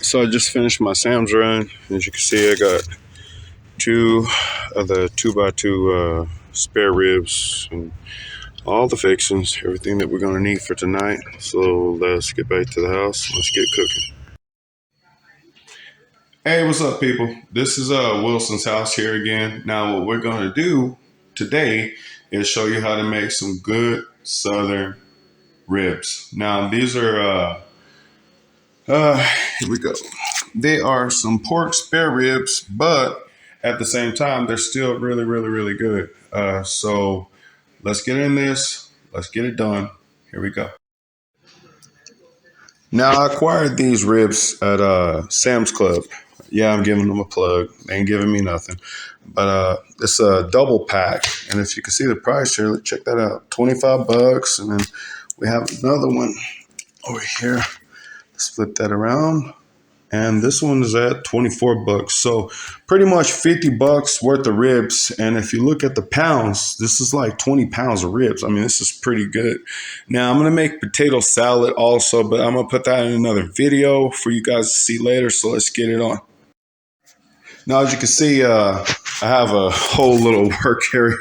So I just finished my Sam's run. As you can see, I got two of the 2x2 spare ribs and all the fixings, everything that we're gonna need for tonight. So let's get back to the house. Let's get cooking. Hey, what's up, people? This is Wilson's house here again. Now, what we're gonna do today is show you how to make some good Southern ribs. Now, these are here we go. They are some pork spare ribs, but at the same time, they're still really, really, really good. So let's get in this. Let's get it done. Here we go. Now, I acquired these ribs at Sam's Club. Yeah, I'm giving them a plug. They ain't giving me nothing. But it's a double pack. And if you can see the price here, check that out. $25. And then we have another one over here. Let's flip that around. And this one is at $24. So pretty much $50 worth of ribs. And if you look at the pounds, this is like 20 pounds of ribs. I mean, this is pretty good. Now I'm going to make potato salad also, but I'm going to put that in another video for you guys to see later. So let's get it on. Now, as you can see, I have a whole little work area.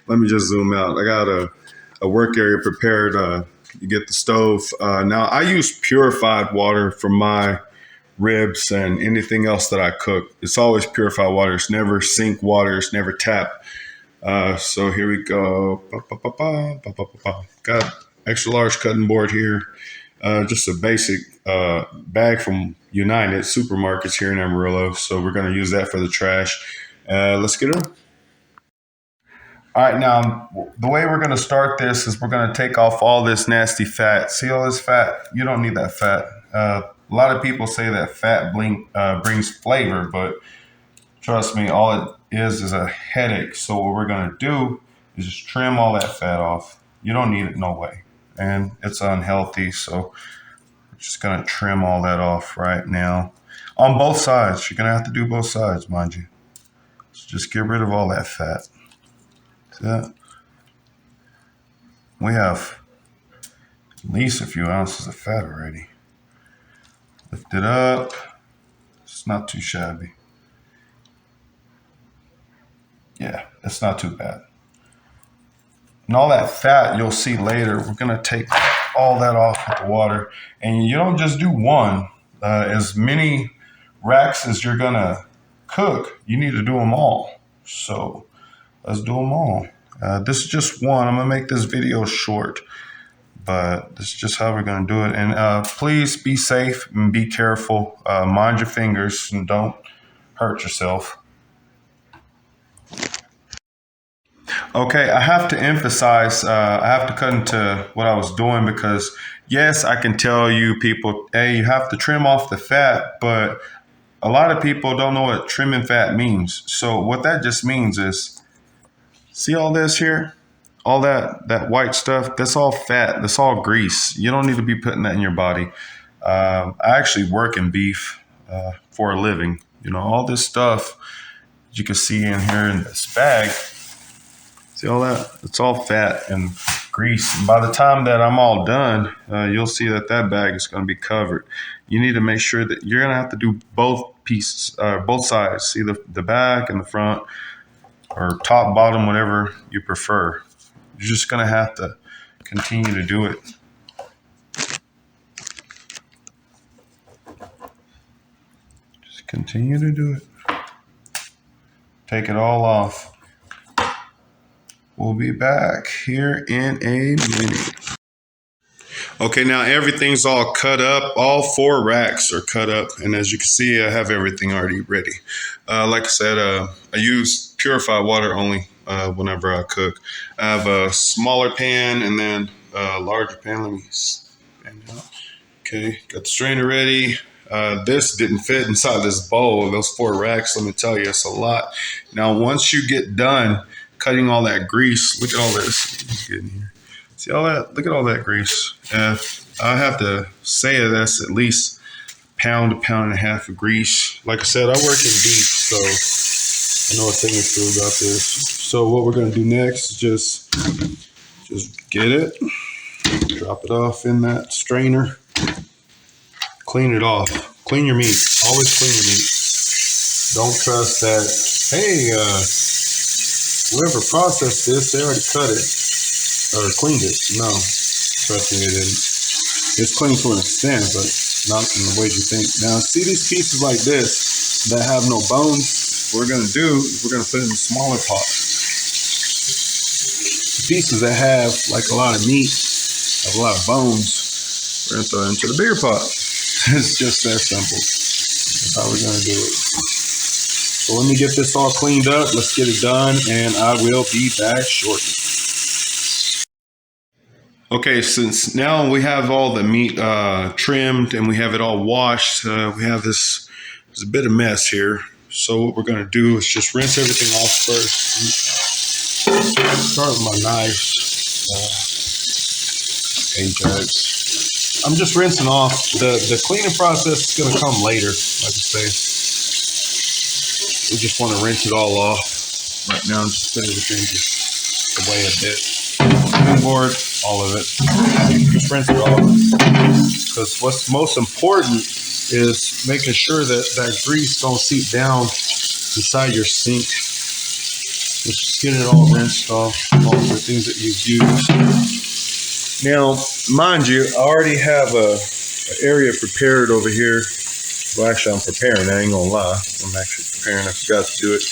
Let me just zoom out. I got a work area prepared. You get the stove. Now I use purified water for my ribs and anything else that I cook. It's always purified water. It's never sink water. It's never tap. So here we go. Got extra large cutting board here. Just a basic bag from United Supermarkets here in Amarillo. So we're going to use that for the trash. Let's get it on. All right, now the way we're going to start this is we're going to take off all this nasty fat. See all this fat? You don't need that fat. A lot of people say that fat brings flavor, but trust me, all it is a headache. So what we're going to do is just trim all that fat off. You don't need it, no way. And it's unhealthy, so we're just going to trim all that off right now. On both sides. You're going to have to do both sides, mind you. So just get rid of all that fat. See that? We have at least a few ounces of fat already. Lift it up. It's not too shabby. Yeah, it's not too bad. And all that fat you'll see later, we're going to take all that off with the water. And you don't just do one. As many racks as you're going to cook, you need to do them all. So let's do them all. This is just one. I'm going to make this video short. But this is just how we're going to do it. And please be safe and be careful. Mind your fingers and don't hurt yourself. Okay, I have to emphasize, I have to cut into what I was doing because, yes, I can tell you people, hey, you have to trim off the fat, but a lot of people don't know what trimming fat means. So what that just means is, see all this here? All that white stuff, that's all fat. That's all grease. You don't need to be putting that in your body. I actually work in beef for a living. You know, all this stuff you can see in here in this bag. See all that? It's all fat and grease. And by the time that I'm all done, you'll see that bag is going to be covered. You need to make sure that you're going to have to do both pieces, both sides. See the back and the front, or top, bottom, whatever you prefer. You're just going to have to continue to do it. Just continue to do it. Take it all off. We'll be back here in a minute. Okay, now everything's all cut up. All 4 racks are cut up. And as you can see, I have everything already ready. Like I said, I use purified water only whenever I cook. I have a smaller pan and then a larger pan. Let me stand out. Okay, got the strainer ready. This didn't fit inside this bowl. Those 4 racks, let me tell you, it's a lot. Now, once you get done cutting all that grease, look at all this. Let's get in here. See all that? Look at all that grease. I have to say that's at least a pound and a half of grease. Like I said, I work in beef, so I know a thing or two about this. So what we're going to do next is just get it, drop it off in that strainer, clean it off Clean your meat. Always clean your meat. Don't trust that, hey, whoever processed this, they already cut it or cleaned it. No, trust me, they didn't. It's clean to an extent, but not in the way you think. Now, see these pieces like this that have no bones? What we're going to do is we're going to put it in smaller pots. Pieces that have like a lot of meat, have a lot of bones, we're going to throw it into the bigger pot. It's just that simple. That's how we're going to do it. So let me get this all cleaned up. Let's get it done, and I will be back shortly. Okay, since now we have all the meat trimmed and we have it all washed, we have this, there's a bit of mess here. So what we're going to do is just rinse everything off first. Start with my knife, Ajax. I'm just rinsing off. The cleaning process is going to come later, like I say. We just want to rinse it all off. Right now, just put everything just away a bit. Board, all of it. Just rinse it off. Because what's most important is making sure that that grease don't seep down inside your sink. Just get it all rinsed off, all the things that you've used. Now, mind you, I already have an area prepared over here. Well, actually, I'm preparing. I ain't gonna lie. I'm actually preparing. I forgot to do it.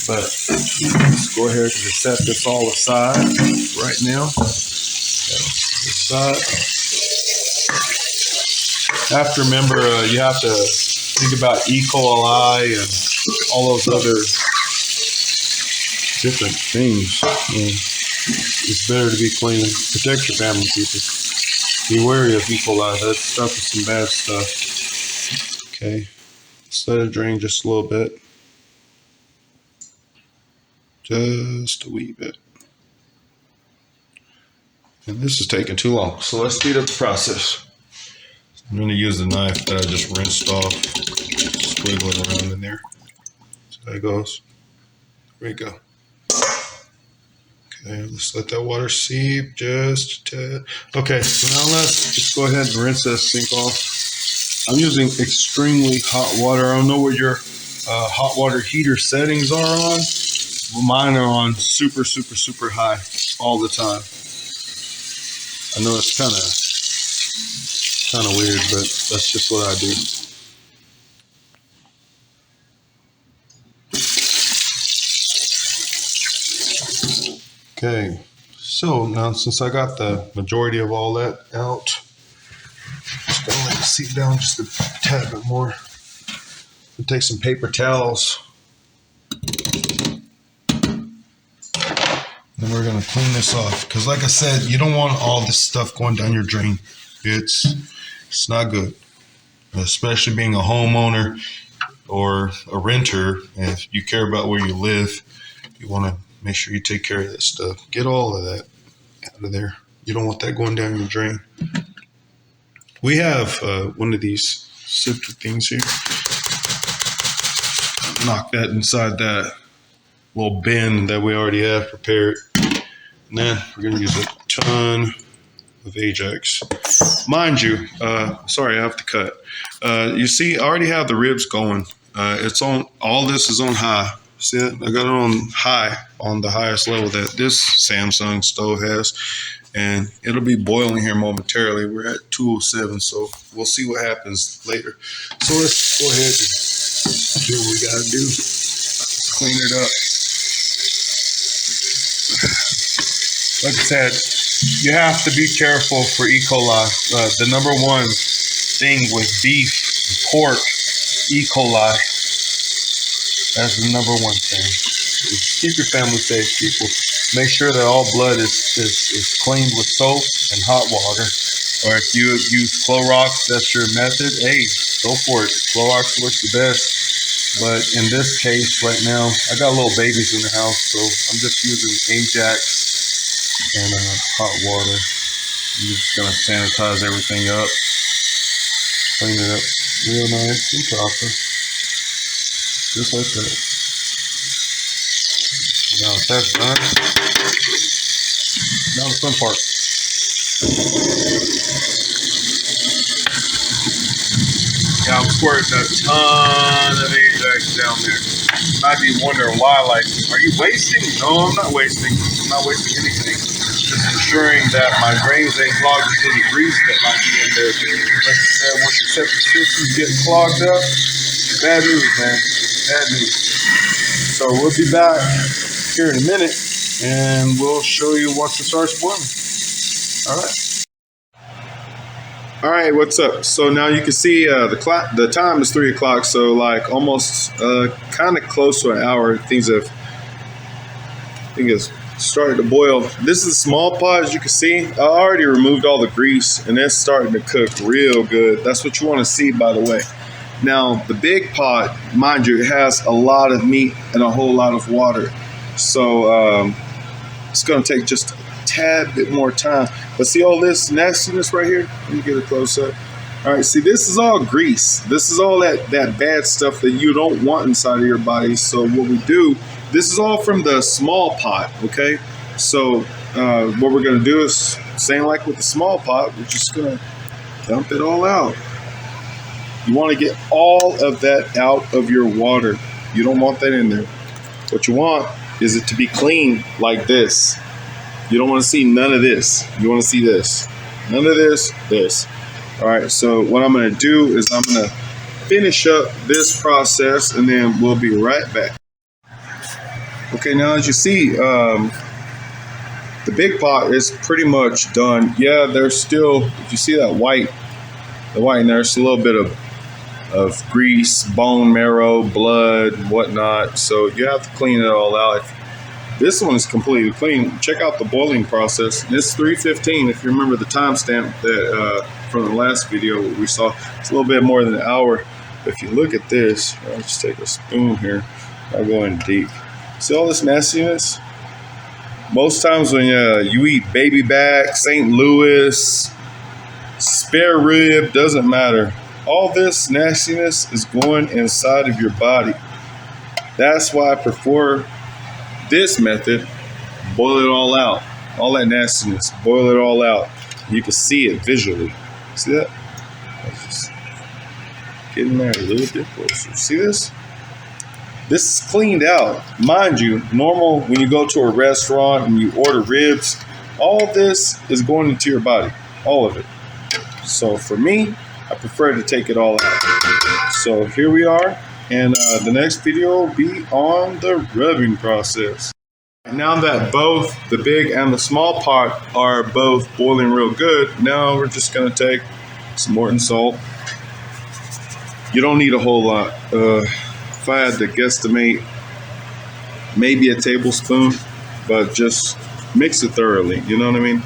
But let's go ahead and just set this all aside right now. Aside. Have to remember, you have to think about E. coli and all those other different things. It's better to be clean. Protect your family, people. Be wary of E. coli. That stuff is some bad stuff. Okay, let's let it drain just a little bit. Just a wee bit. And this is taking too long, so let's speed up the process. I'm going to use the knife that I just rinsed off, squiggle it around in there. So there it goes. There we go. Okay, let's let that water seep just a tad. Okay, so now let's just go ahead and rinse that sink off. I'm using extremely hot water. I don't know what your hot water heater settings are on. Mine are on super, super, super high all the time. I know it's kind of weird, but that's just what I do. Okay, so now since I got the majority of all that out, just gonna let it seep down just a tad bit more. And take some paper towels. Then we're gonna clean this off because, like I said, you don't want all this stuff going down your drain. It's not good, especially being a homeowner or a renter. If you care about where you live, you want to make sure you take care of that stuff. Get all of that out of there. You don't want that going down your drain. We have one of these sifter things here. Knock that inside that little bin that we already have prepared. And then we're going to use a ton of Ajax. Mind you, sorry, I have to cut. You see, I already have the ribs going. It's on, all this is on high. See it? I got it on high, on the highest level that this Samsung stove has. And it'll be boiling here momentarily. We're at 207, so we'll see what happens later. So let's go ahead and do what we got to do. Let's clean it up. Like I said, you have to be careful for E. coli. The number one thing with beef, pork, E. coli, that's the number one thing. Keep your family safe, people. Make sure that all blood is cleaned with soap and hot water. Or if you use Clorox, that's your method, hey, go for it. Clorox works the best. But in this case right now, I got little babies in the house, so I'm just using Ajax and hot water. I'm just going to sanitize everything up. Clean it up real nice and proper. Just like that. Now if that's done, now the fun part. Yeah, I'm squirting a ton of Ajax down there. You might be wondering why, like, are you wasting? No, I'm not wasting. I'm not wasting anything. Just ensuring that my drains ain't clogged with any grease that might be in there. Like I said, once your septic systems get clogged up, bad news, man. Bad news. So we'll be back here in a minute, and we'll show you once it starts boiling. All right. All right, what's up? So now you can see the time is 3 o'clock, so like almost kind of close to an hour. Things have started to boil. This is a small pot, as you can see. I already removed all the grease, and it's starting to cook real good. That's what you want to see, by the way. Now, the big pot, mind you, it has a lot of meat and a whole lot of water. So it's going to take just a tad bit more time. But see all this nastiness right here? Let me get a close up. All right, see, this is all grease. This is all that bad stuff that you don't want inside of your body. So what we do, this is all from the small pot, okay? So what we're going to do is, same like with the small pot, we're just going to dump it all out. You want to get all of that out of your water. You don't want that in there. What you want is it to be clean like this. You don't want to see none of this. You want to see this. None of this, this. All right, so what I'm going to do is I'm going to finish up this process, and then we'll be right back. Okay, now as you see, the big pot is pretty much done. Yeah, there's still, if you see that white in there, it's a little bit of grease, bone marrow, blood, whatnot. So you have to clean it all out. This one is completely clean. Check out the boiling process. It's 3:15. If you remember the timestamp that from the last video we saw, it's a little bit more than an hour. But if you look at this, I'll just take a spoon here. I'll go in deep. See all this nastiness? Most times when you eat baby back, St. Louis, spare rib, doesn't matter. All this nastiness is going inside of your body. That's why I prefer this method. Boil it all out. All that nastiness, boil it all out. You can see it visually. See that? Let's just get in there a little bit closer. See this? This is cleaned out. Mind you, normal when you go to a restaurant and you order ribs, all this is going into your body. All of it. So for me, I prefer to take it all out. So here we are, and the next video will be on the rubbing process. Now that both the big and the small pot are both boiling real good, now we're just going to take some Morton salt. You don't need a whole lot. If I had to guesstimate, maybe a tablespoon, but just mix it thoroughly, you know what I mean?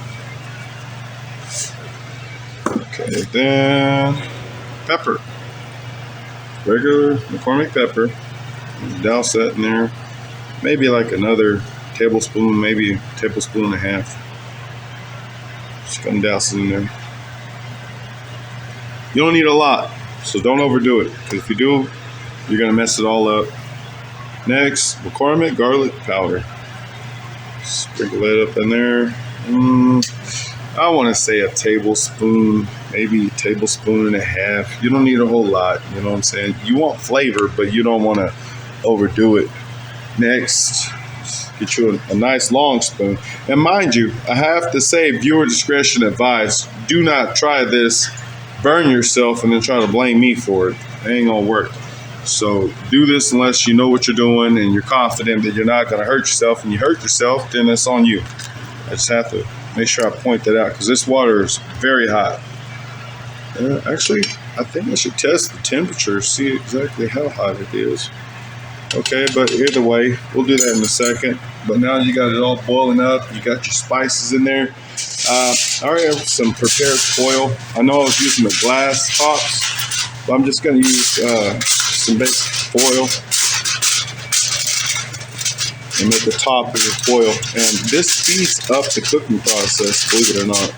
Okay, then pepper. Regular McCormick pepper. Douse that in there. Maybe like another tablespoon, maybe a tablespoon and a half. Just gonna douse it in there. You don't need a lot, so don't overdo it. Because if you do, you're gonna mess it all up. Next, McCormick garlic powder. Sprinkle that up in there. I want to say a tablespoon, maybe a tablespoon and a half. You don't need a whole lot, you know what I'm saying? You want flavor, but you don't want to overdo it. Next, get you a nice long spoon. And mind you, I have to say, viewer discretion advised. Do not try this, burn yourself, and then try to blame me for it. It ain't gonna work. So do this unless you know what you're doing and you're confident that you're not gonna hurt yourself. And you hurt yourself, then it's on you. I just have to make sure I point that out because this water is very hot. Actually, I think I should test the temperature, see exactly how hot it is. Okay, but either way, we'll do that in a second. But now you got it all boiling up. You got your spices in there. I already have some prepared foil. I know I was using the glass tops, but I'm just going to use some basic foil and make the top of your foil. And this speeds up the cooking process, believe it or not.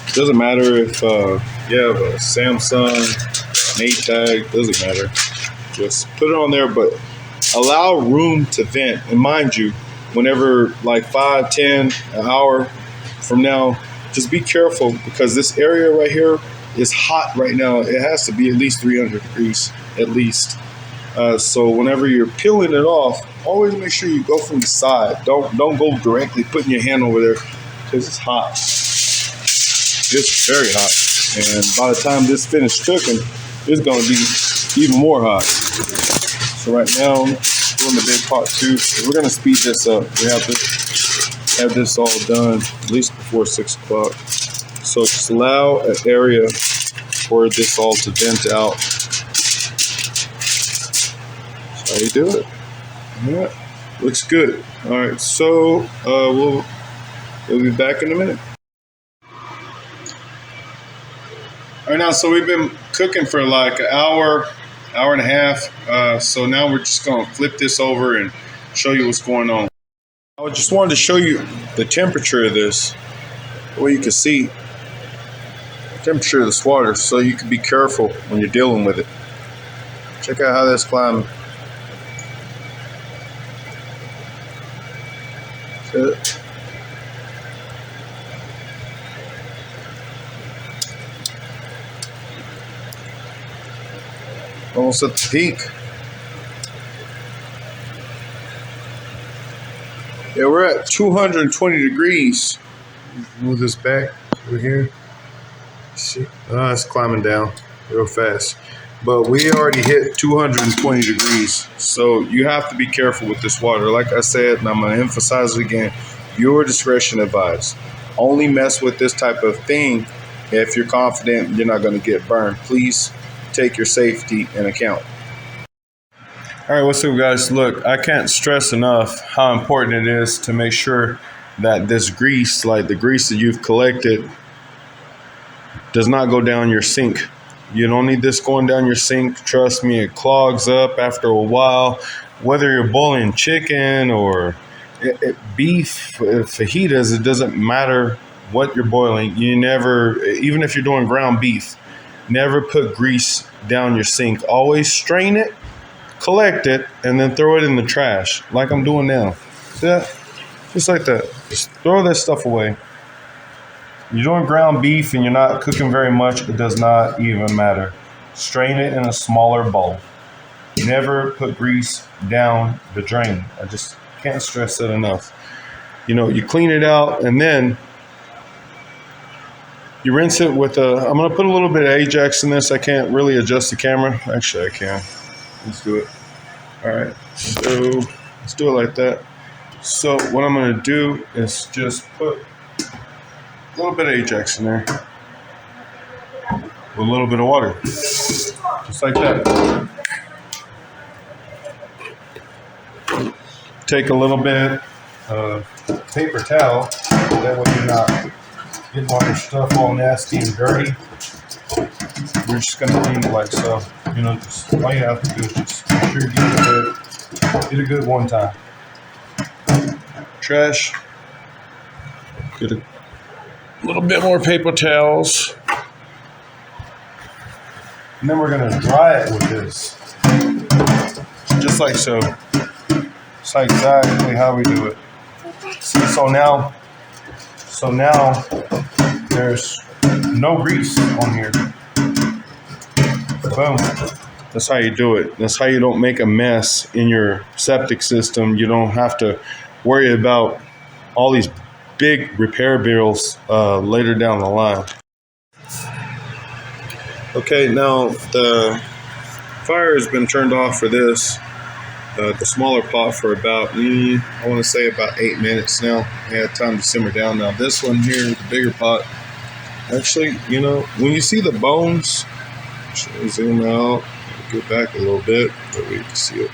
It doesn't matter if you have a Samsung, an 8-tag, doesn't matter. Just put it on there, but allow room to vent. And mind you, whenever like 5, 10, an hour from now, just be careful because this area right here is hot right now. It has to be at least 300 degrees, at least. So whenever you're peeling it off, always make sure you go from the side. Don't go directly putting your hand over there because it's hot. It's very hot. And by the time this finished cooking, it's going to be even more hot. So right now, we're in the big pot too. So we're going to speed this up. We have to have this all done at least before 6 o'clock. So just allow an area for this all to vent out. That's how you do it. Yeah, looks good. All right, so we'll be back in a minute. All right, now, so we've been cooking for like an hour and a half. So now we're just going to flip this over and show you what's going on. I just wanted to show you the temperature of this, the way you can see the temperature of this water, so you can be careful when you're dealing with it. Check out how that's climbing. Good. Almost at the peak. Yeah, we're at 220 degrees. Move this back over here. See, it's climbing down real fast. But we already hit 220 degrees. So you have to be careful with this water. Like I said, and I'm going to emphasize it again, your discretion advised. Only mess with this type of thing if you're confident you're not going to get burned. Please take your safety in account. All right, what's up, guys? Look, I can't stress enough how important it is to make sure that this grease, like the grease that you've collected, does not go down your sink. You don't need this going down your sink. Trust me, it clogs up after a while. Whether you're boiling chicken or beef, fajitas, it doesn't matter what you're boiling. You never, even if you're doing ground beef, never put grease down your sink. Always strain it, collect it, and then throw it in the trash, like I'm doing now. See that? Just like that. Just throw that stuff away. You're doing ground beef and you're not cooking very much, it does not even matter. Strain it in a smaller bowl. Never put grease down the drain. I just can't stress that enough. You know, you clean it out and then you rinse it with I'm going to put a little bit of Ajax in this. I can't really adjust the camera. Actually, I can. Let's do it. All right. So let's do it like that. So what I'm going to do is just put a little bit of Ajax in there with a little bit of water. Just like that. Take a little bit of paper towel. That way you're not getting all your stuff all nasty and dirty. We're just going to clean it like so. You know, just all you have to do is just make sure you get a good one time. Trash. Get a little bit more paper towels. And then we're going to dry it with this. Just like so. That's exactly how we do it. See, so now there's no grease on here. Boom. That's how you do it. That's how you don't make a mess in your septic system. You don't have to worry about all these big repair bills later down the line. Okay, now the fire has been turned off for this. The smaller pot for about, I want to say about 8 minutes now. I had time to simmer down. Now this one here, the bigger pot, actually, you know, when you see the bones, zoom out, get back a little bit, that way you can see it.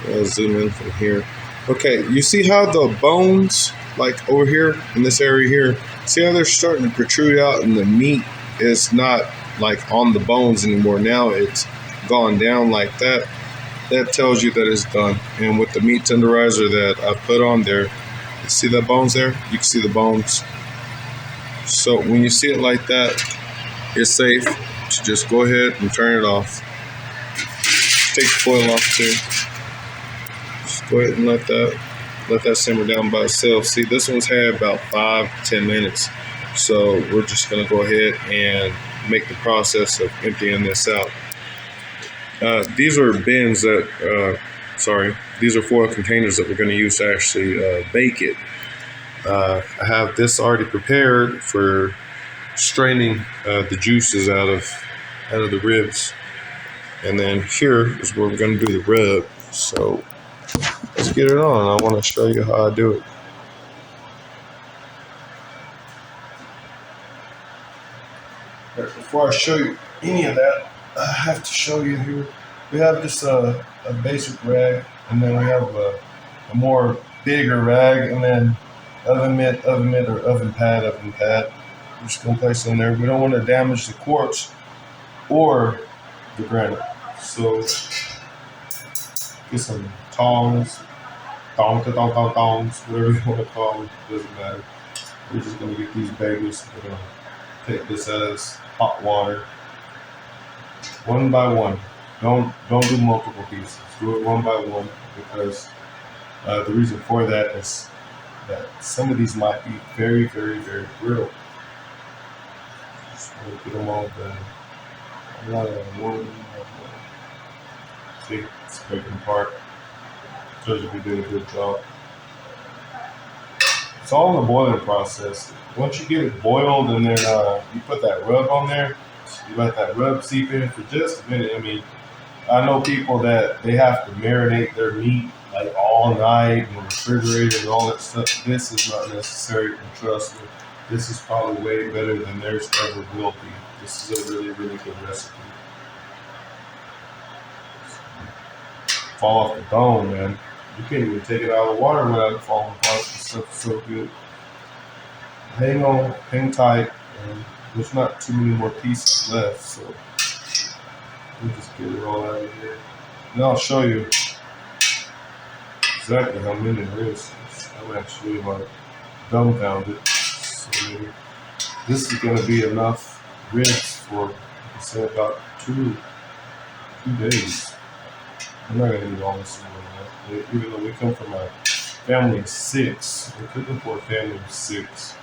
I'll zoom in from here. Okay, you see how the bones, like over here in this area here, see how they're starting to protrude out and the meat is not like on the bones anymore. Now it's gone down like that. That tells you that it's done. And with the meat tenderizer that I put on there, you see that bones there? You can see the bones. So when you see it like that, it's safe to just go ahead and turn it off. Take the foil off too. Just go ahead and let that simmer down by itself. See, this one's had about 5 to 10 minutes. So we're just gonna go ahead and make the process of emptying this out. These are bins that, these are foil containers that we're going to use to actually bake it. I have this already prepared for straining the juices out of the ribs, and then here is where we're going to do the rub. So let's get it on. I want to show you how I do it. But before I show you any of that, I have to show you here. We have just a basic rag, and then we have a more bigger rag, and then oven mitt, or oven pad. We're just gonna place it in there. We don't want to damage the quartz or the granite. So get some tongs, whatever you want to call them, doesn't matter. We're just gonna get these babies. We're gonna take this as hot water, one by one. Don't do multiple pieces. Do it one by one, because the reason for that is that some of these might be very, very, very brittle. Just want to get them all done. One. See, it's breaking apart. Shows if we did a good job. It's all in the boiling process. Once you get it boiled, and then you put that rub on there, you let that rub seep in for just a minute. I mean, I know people that they have to marinate their meat like all night in the refrigerator and all that stuff. This is not necessary, and trust me, this is probably way better than theirs ever will be. This is a really, really good recipe. Fall off the bone, man. You can't even take it out of the water without it falling apart. This stuff is so good. Hang on, hang tight, and there's not too many more pieces left, so we'll just get it all out of here. And I'll show you exactly how many there is. I'm actually like dumbfounded. So this is going to be enough ribs for, say, about two days. I'm not going to eat all this in one night. Even though we come from a family of 6, we're cooking for a family of 6.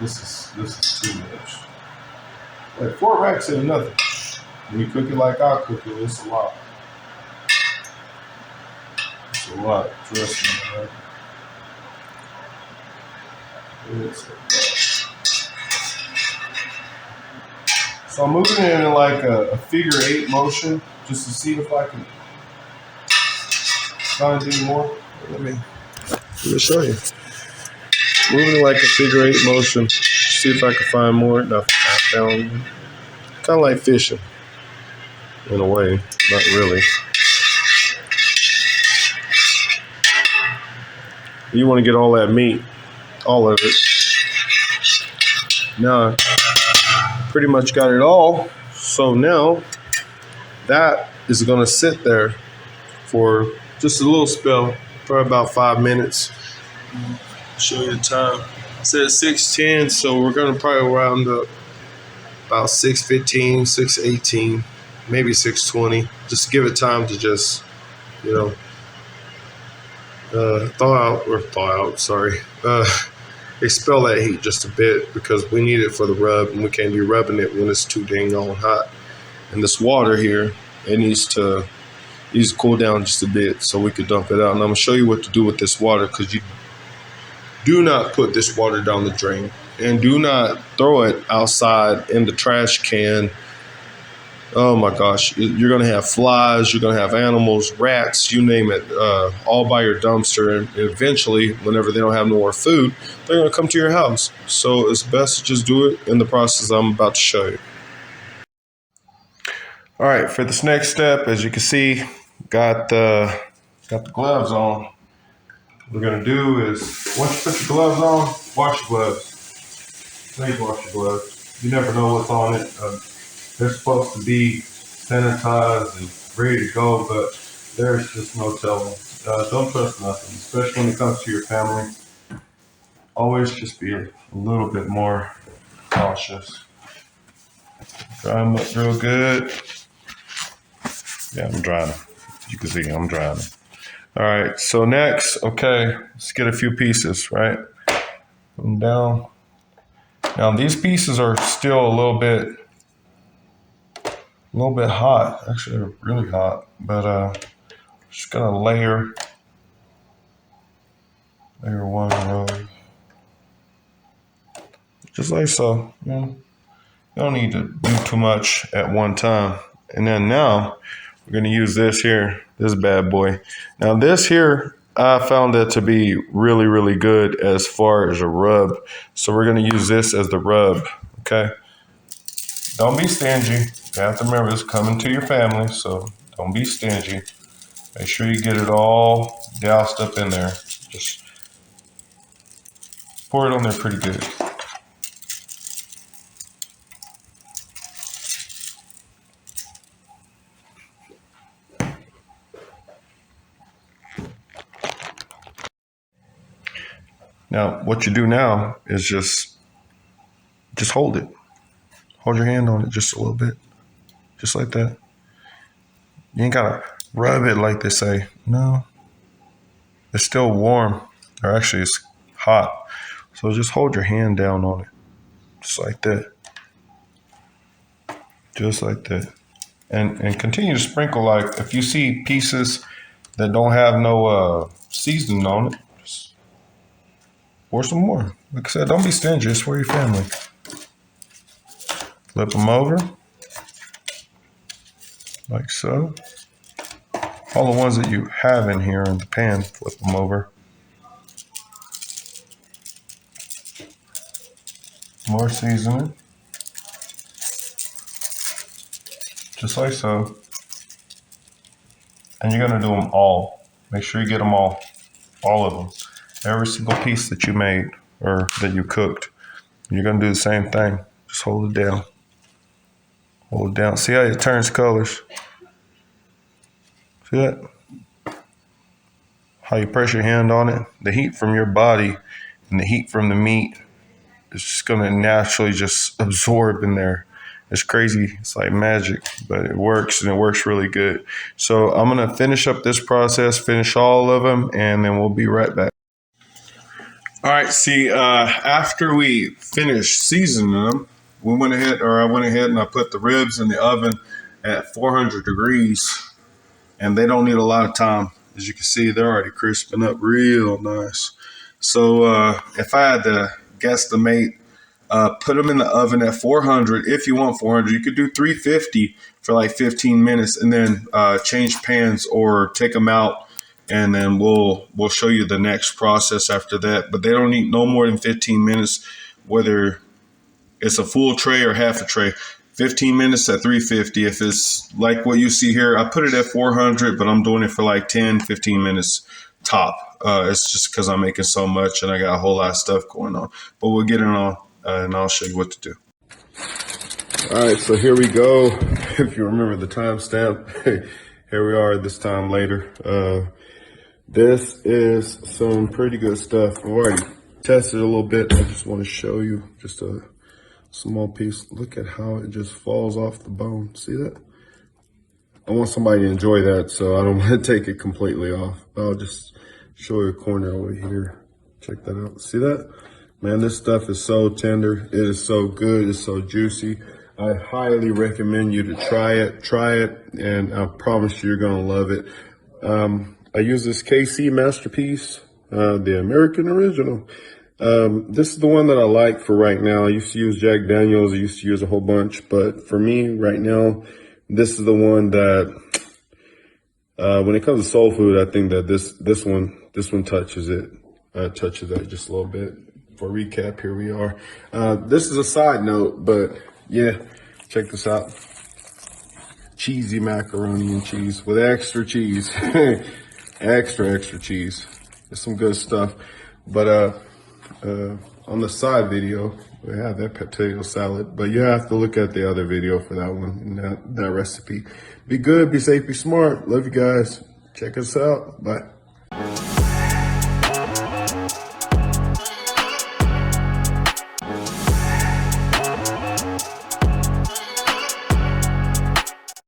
This is too much. Like 4 racks ain't nothing. When you cook it like I cook it, it's a lot. It's a lot. Trust me, man. It's a lot. So I'm moving it in like a figure 8 motion, just to see if I can find any more. Let me show you. Moving it like a figure 8 motion, see if I can find more. No, I found kind of like fishing in a way, not really. You want to get all that meat, all of it. Now, pretty much got it all. So now that is going to sit there for just a little spell, for about 5 minutes. Show you the time. It says 6:10, so we're going to probably round up about 6:15, 6:18, maybe 6:20. Just give it time to just, thaw out, expel that heat just a bit, because we need it for the rub, and we can't be rubbing it when it's too dang on hot. And this water here, it needs to cool down just a bit so we could dump it out. And I'm going to show you what to do with this water, because you do not put this water down the drain, and do not throw it outside in the trash can. Oh my gosh, you're going to have flies, you're going to have animals, rats, you name it, all by your dumpster. And eventually, whenever they don't have no more food, they're going to come to your house. So it's best to just do it in the process I'm about to show you. All right, for this next step, as you can see, got the gloves on. What we're going to do is, once you put your gloves on, wash your gloves. Please wash your gloves. You never know what's on it. They're supposed to be sanitized and ready to go, but there's just no telling. Don't trust nothing, especially when it comes to your family. Always just be a little bit more cautious. Dry them up real good. Yeah, I'm drying them. You can see I'm drying them. All right, so next, okay, let's get a few pieces, right? Put them down. Now these pieces are still a little bit hot. Actually, they're really hot. But just gonna layer one rub, just like so. You don't need to do too much at one time. And then now we're gonna use this here, this bad boy. Now this here, I found that to be really, really good as far as a rub. So we're gonna use this as the rub, okay? Don't be stingy. You have to remember this coming to your family, so don't be stingy. Make sure you get it all doused up in there. Just pour it on there pretty good. Now, what you do now is just hold it. Hold your hand on it just a little bit. Just like that. You ain't gotta rub it like they say. No. It's still warm. Or actually, it's hot. So just hold your hand down on it. Just like that. Just like that. And continue to sprinkle. Like if you see pieces that don't have no seasoning on it, just pour some more. Like I said, don't be stingy. It's for your family. Flip them over. Like so. All the ones that you have in here in the pan, flip them over. More seasoning. Just like so. And you're gonna do them all. Make sure you get them all of them. Every single piece that you made or that you cooked. You're gonna do the same thing. Just hold it down. Hold it down. See how it turns colors? See that? How you press your hand on it? The heat from your body and the heat from the meat is just gonna naturally just absorb in there. It's crazy. It's like magic, but it works, and it works really good. So I'm gonna finish up this process, finish all of them, and then we'll be right back. All right, see, after we finished seasoning them, I went ahead and I put the ribs in the oven at 400 degrees, and they don't need a lot of time. As you can see, they're already crisping up real nice. So if I had to guesstimate, put them in the oven at 400. If you want 400, you could do 350 for like 15 minutes, and then change pans or take them out, and then we'll show you the next process after that. But they don't need no more than 15 minutes, whether it's a full tray or half a tray. 15 minutes at 350. If it's like what you see here, I put it at 400, but I'm doing it for like 10, 15 minutes top. It's just because I'm making so much and I got a whole lot of stuff going on. But we'll get it on, and I'll show you what to do. All right, so here we go. If you remember the timestamp, here we are this time later. This is some pretty good stuff. I've already tested a little bit. I just want to show you just a small piece. Look at how it just falls off the bone. See that? I want somebody to enjoy that, so I don't want to take it completely off. I'll just show you a corner over here. Check that out. See that? Man, this stuff is so tender. It is so good. It's so juicy. I highly recommend you to try it, and I promise you're going to love it. I use this KC Masterpiece, the American Original. This is the one that I like for right now. I used to use Jack Daniels. I used to use a whole bunch, but for me right now, this is the one that, when it comes to soul food, I think that this one touches it, touches that just a little bit. For recap, here we are. This is a side note, but yeah, check this out. Cheesy macaroni and cheese with extra cheese, extra cheese. It's some good stuff. But on the side video, we have that potato salad, but you have to look at the other video for that one and that recipe. Be good, be safe, be smart. Love you guys. Check us out. Bye.